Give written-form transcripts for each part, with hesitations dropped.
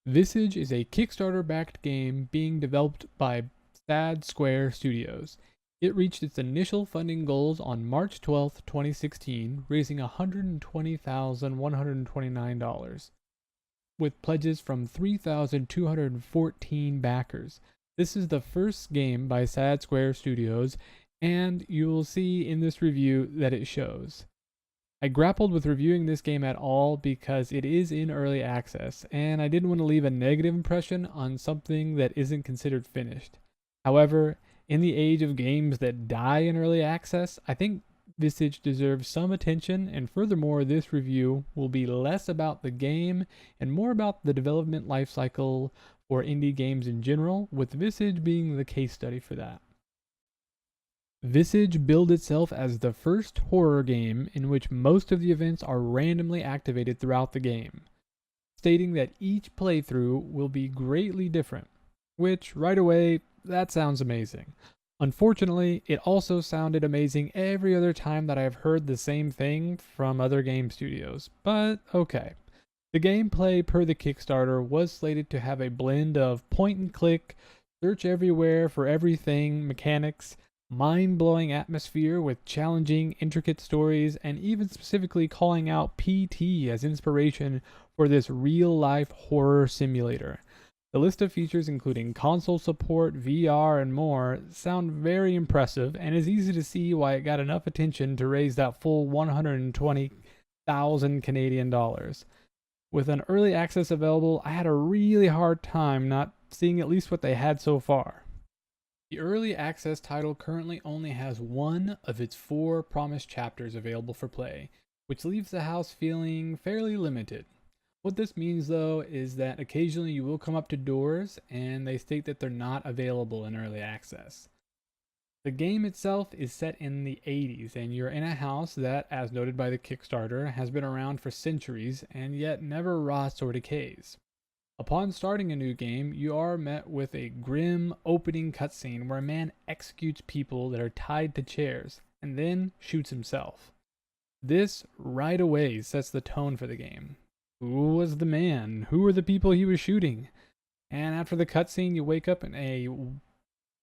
Visage is a Kickstarter-backed game being developed by Sad Square Studios. It reached its initial funding goals on March 12, 2016, raising $120,129, with pledges from 3,214 backers. This is the first game by Sad Square Studios, and you'll see in this review that it shows. I grappled with reviewing this game at all because it is in early access, and I didn't want to leave a negative impression on something that isn't considered finished. However, in the age of games that die in early access, I think Visage deserves some attention, and furthermore, this review will be less about the game and more about the development lifecycle for indie games in general, with Visage being the case study for that. Visage billed itself as the first horror game in which most of the events are randomly activated throughout the game, stating that each playthrough will be greatly different, which, right away, that sounds amazing. Unfortunately, it also sounded amazing every other time that I've heard the same thing from other game studios, but okay. The gameplay per the Kickstarter was slated to have a blend of point and click, search everywhere for everything mechanics, mind-blowing atmosphere with challenging, intricate stories, and even specifically calling out PT as inspiration for this real-life horror simulator. The list of features including console support, VR, and more sound very impressive, and is easy to see why it got enough attention to raise that full 120,000 Canadian dollars. With an early access available, I had a really hard time not seeing at least what they had so far. The early access title currently only has one of its 4 promised chapters available for play, which leaves the house feeling fairly limited. What this means though is that occasionally you will come up to doors and they state that they're not available in early access. The game itself is set in the 80s and you're in a house that, as noted by the Kickstarter, has been around for centuries and yet never rots or decays. Upon starting a new game, you are met with a grim opening cutscene where a man executes people that are tied to chairs and then shoots himself. This right away sets the tone for the game. Who was the man? Who were the people he was shooting? And after the cutscene, you wake up in a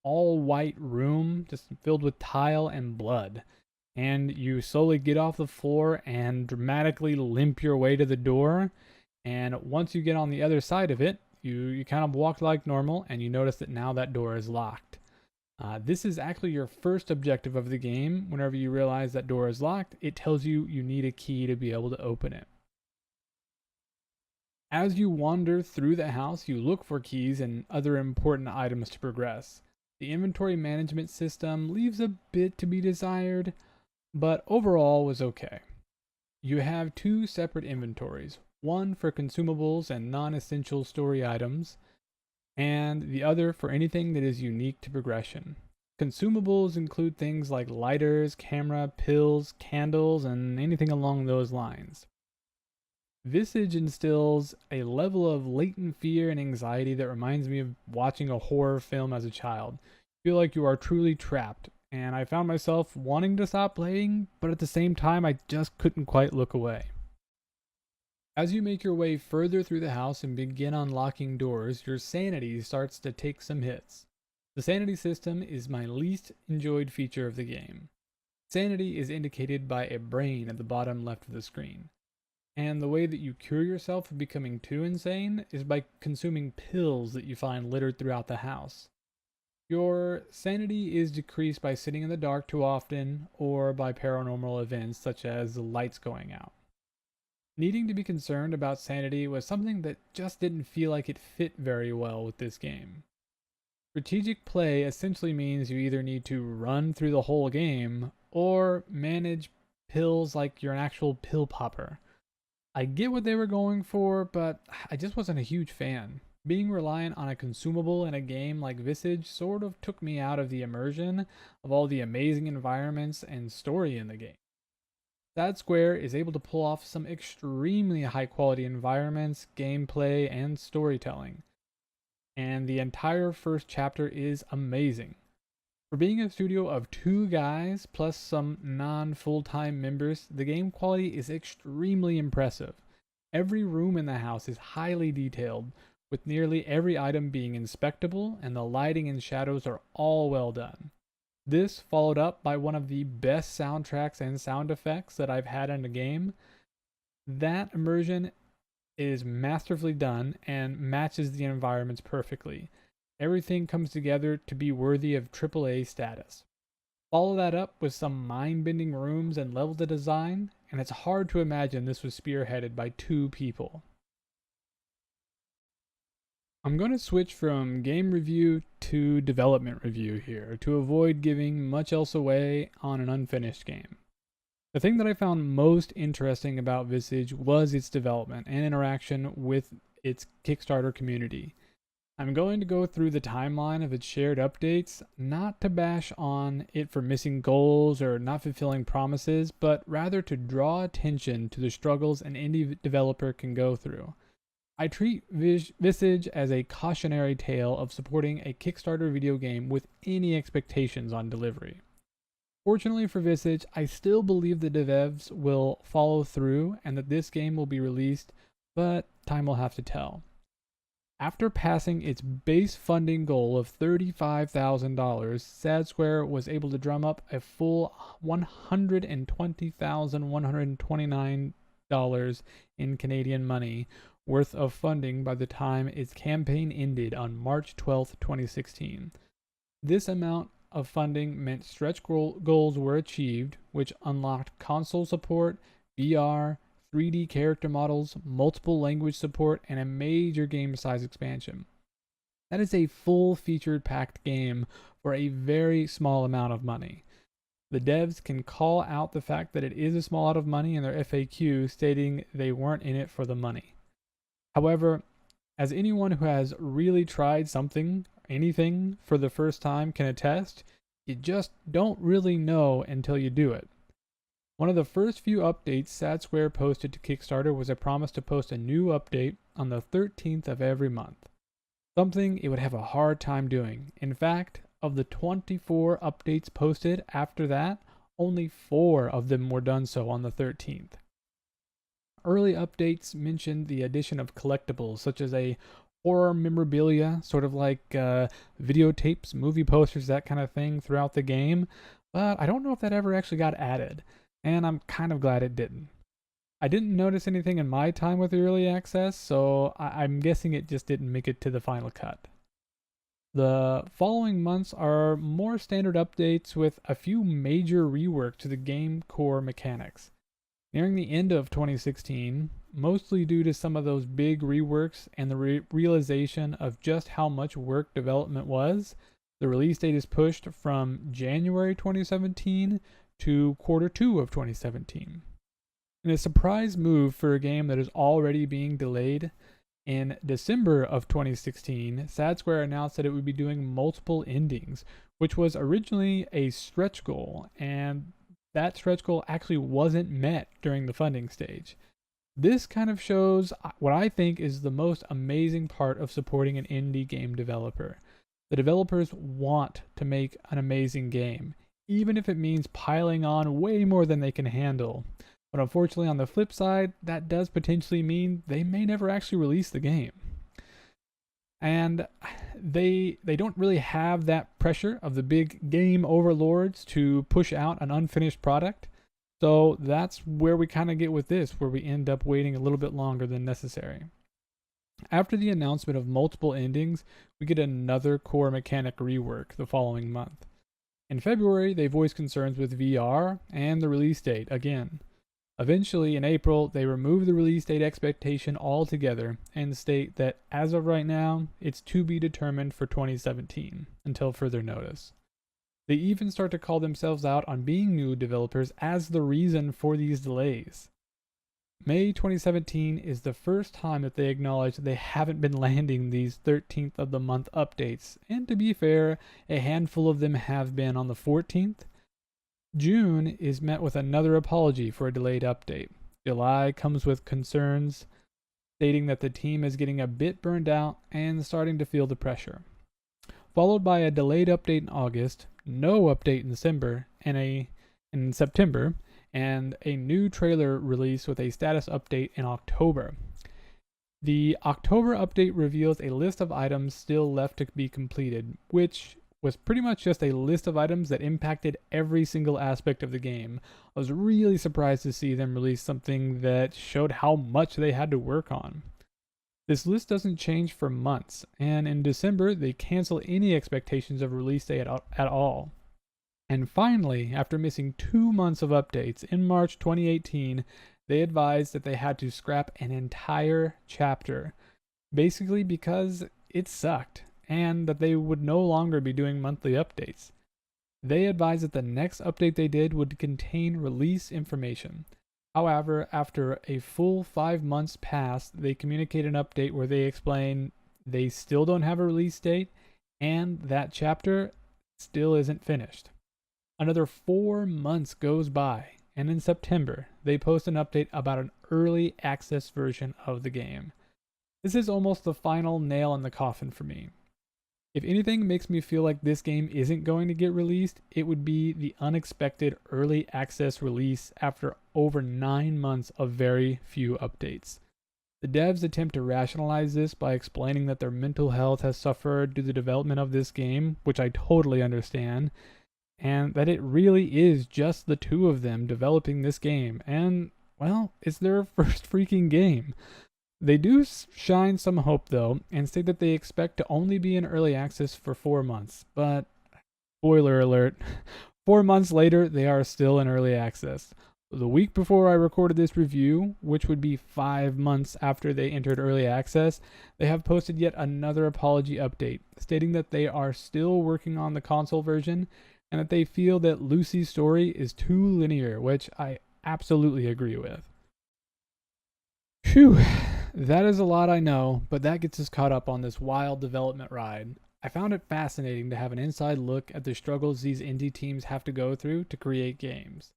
all-white room just filled with tile and blood. And you slowly get off the floor and dramatically limp your way to the door. And once you get on the other side of it, you kind of walk like normal, and you notice that now that door is locked. This is actually your first objective of the game. Whenever you realize that door is locked, it tells you you need a key to be able to open it. As you wander through the house, you look for keys and other important items to progress. The inventory management system leaves a bit to be desired, but overall was okay. You have 2 separate inventories, one for consumables and non-essential story items, and the other for anything that is unique to progression. Consumables include things like lighters, camera, pills, candles, and anything along those lines. Visage instills a level of latent fear and anxiety that reminds me of watching a horror film as a child. You feel like you are truly trapped, and I found myself wanting to stop playing, but at the same time I just couldn't quite look away. As you make your way further through the house and begin unlocking doors, your sanity starts to take some hits. The sanity system is my least enjoyed feature of the game. Sanity is indicated by a brain at the bottom left of the screen. And the way that you cure yourself of becoming too insane is by consuming pills that you find littered throughout the house. Your sanity is decreased by sitting in the dark too often or by paranormal events such as the lights going out. Needing to be concerned about sanity was something that just didn't feel like it fit very well with this game. Strategic play essentially means you either need to run through the whole game or manage pills like you're an actual pill popper. I get what they were going for, but I just wasn't a huge fan. Being reliant on a consumable in a game like Visage sort of took me out of the immersion of all the amazing environments and story in the game. Sad Square is able to pull off some extremely high quality environments, gameplay, and storytelling. And the entire first chapter is amazing. For being a studio of 2 guys plus some non-full-time members, the game quality is extremely impressive. Every room in the house is highly detailed, with nearly every item being inspectable and the lighting and shadows are all well done. This followed up by one of the best soundtracks and sound effects that I've had in a game. That immersion is masterfully done and matches the environments perfectly. Everything comes together to be worthy of AAA status. Follow that up with some mind-bending rooms and level design, and it's hard to imagine this was spearheaded by two people. I'm going to switch from game review to development review here to avoid giving much else away on an unfinished game. The thing that I found most interesting about Visage was its development and interaction with its Kickstarter community. I'm going to go through the timeline of its shared updates, not to bash on it for missing goals or not fulfilling promises, but rather to draw attention to the struggles an indie developer can go through. I treat Visage as a cautionary tale of supporting a Kickstarter video game with any expectations on delivery. Fortunately for Visage, I still believe the devs will follow through and that this game will be released, but time will have to tell. After passing its base funding goal of $35,000, Sad Square was able to drum up a full $120,129 in Canadian money worth of funding by the time its campaign ended on March 12, 2016. This amount of funding meant stretch goals were achieved, which unlocked console support, VR, 3D character models, multiple language support, and a major game size expansion. That is a full-featured packed game for a very small amount of money. The devs can call out the fact that it is a small amount of money in their FAQ, stating they weren't in it for the money. However, as anyone who has really tried anything for the first time can attest, you just don't really know until you do it. One of the first few updates Sad Square posted to Kickstarter was a promise to post a new update on the 13th of every month, something it would have a hard time doing. In fact, of the 24 updates posted after that, only 4 of them were done so on the 13th. Early updates mentioned the addition of collectibles such as a horror memorabilia, sort of like videotapes, movie posters, that kind of thing throughout the game, but I don't know if that ever actually got added, and I'm kind of glad it didn't. I didn't notice anything in my time with the early access, so I'm guessing it just didn't make it to the final cut. The following months are more standard updates with a few major reworks to the game core mechanics. Nearing the end of 2016, mostly due to some of those big reworks and the realization of just how much work development was, the release date is pushed from January 2017 to Q2 of 2017. In a surprise move for a game that is already being delayed, in December of 2016, Sad Square announced that it would be doing multiple endings, which was originally a stretch goal, and that stretch goal actually wasn't met during the funding stage. This kind of shows what I think is the most amazing part of supporting an indie game developer. The developers want to make an amazing game, even if it means piling on way more than they can handle. But unfortunately, on the flip side, that does potentially mean they may never actually release the game. And they don't really have that pressure of the big game overlords to push out an unfinished product. So that's where we kind of get with this, where we end up waiting a little bit longer than necessary. After the announcement of multiple endings, we get another core mechanic rework the following month. In February, they voiced concerns with VR and the release date again. Eventually, in April, they remove the release date expectation altogether and state that as of right now, it's to be determined for 2017 until further notice. They even start to call themselves out on being new developers as the reason for these delays. May 2017 is the first time that they acknowledge that they haven't been landing these 13th of the month updates, and to be fair, a handful of them have been on the 14th. June is met with another apology for a delayed update. July comes with concerns, stating that the team is getting a bit burned out and starting to feel the pressure. Followed by a delayed update in August, no update in September, and a new trailer release with a status update in October. The October update reveals a list of items still left to be completed, which was pretty much just a list of items that impacted every single aspect of the game. I was really surprised to see them release something that showed how much they had to work on. This list doesn't change for months, and in December they cancel any expectations of release date at all. And finally, after missing 2 months of updates, in March 2018, they advised that they had to scrap an entire chapter, basically because it sucked, and that they would no longer be doing monthly updates. They advised that the next update they did would contain release information. However, after a full 5 months passed, they communicate an update where they explain they still don't have a release date, and that chapter still isn't finished. Another 4 months goes by, and in September, they post an update about an early access version of the game. This is almost the final nail in the coffin for me. If anything makes me feel like this game isn't going to get released, it would be the unexpected early access release after over 9 months of very few updates. The devs attempt to rationalize this by explaining that their mental health has suffered due to the development of this game, which I totally understand, and that it really is just the two of them developing this game, and, well, it's their first freaking game. They do shine some hope, though, and state that they expect to only be in early access for 4 months, but, spoiler alert, 4 months later, they are still in early access. The week before I recorded this review, which would be 5 months after they entered early access, they have posted yet another apology update, stating that they are still working on the console version, and that they feel that Lucy's story is too linear, which I absolutely agree with. Phew, that is a lot, I know, but that gets us caught up on this wild development ride. I found it fascinating to have an inside look at the struggles these indie teams have to go through to create games.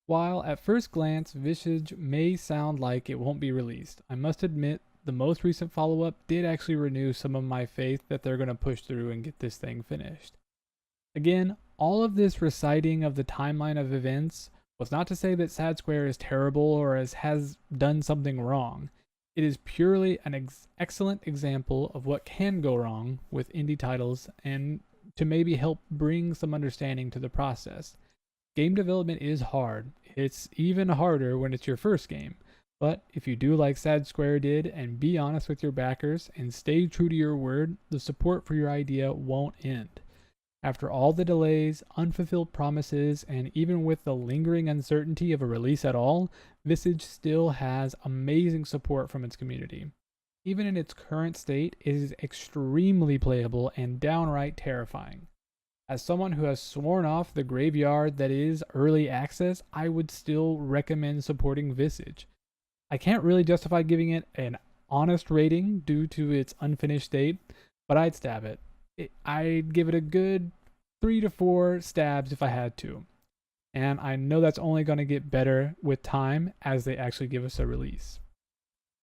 While at first glance, Visage may sound like it won't be released, I must admit the most recent follow-up did actually renew some of my faith that they're going to push through and get this thing finished. Again, all of this reciting of the timeline of events was not to say that Sad Square is terrible or has done something wrong. It is purely an excellent example of what can go wrong with indie titles and to maybe help bring some understanding to the process. Game development is hard. It's even harder when it's your first game. But if you do like Sad Square did and be honest with your backers and stay true to your word, the support for your idea won't end. After all the delays, unfulfilled promises, and even with the lingering uncertainty of a release at all, Visage still has amazing support from its community. Even in its current state, it is extremely playable and downright terrifying. As someone who has sworn off the graveyard that is early access, I would still recommend supporting Visage. I can't really justify giving it an honest rating due to its unfinished state, but I'd stab it. I'd give it a good 3 to 4 stabs if I had to. And I know that's only going to get better with time as they actually give us a release.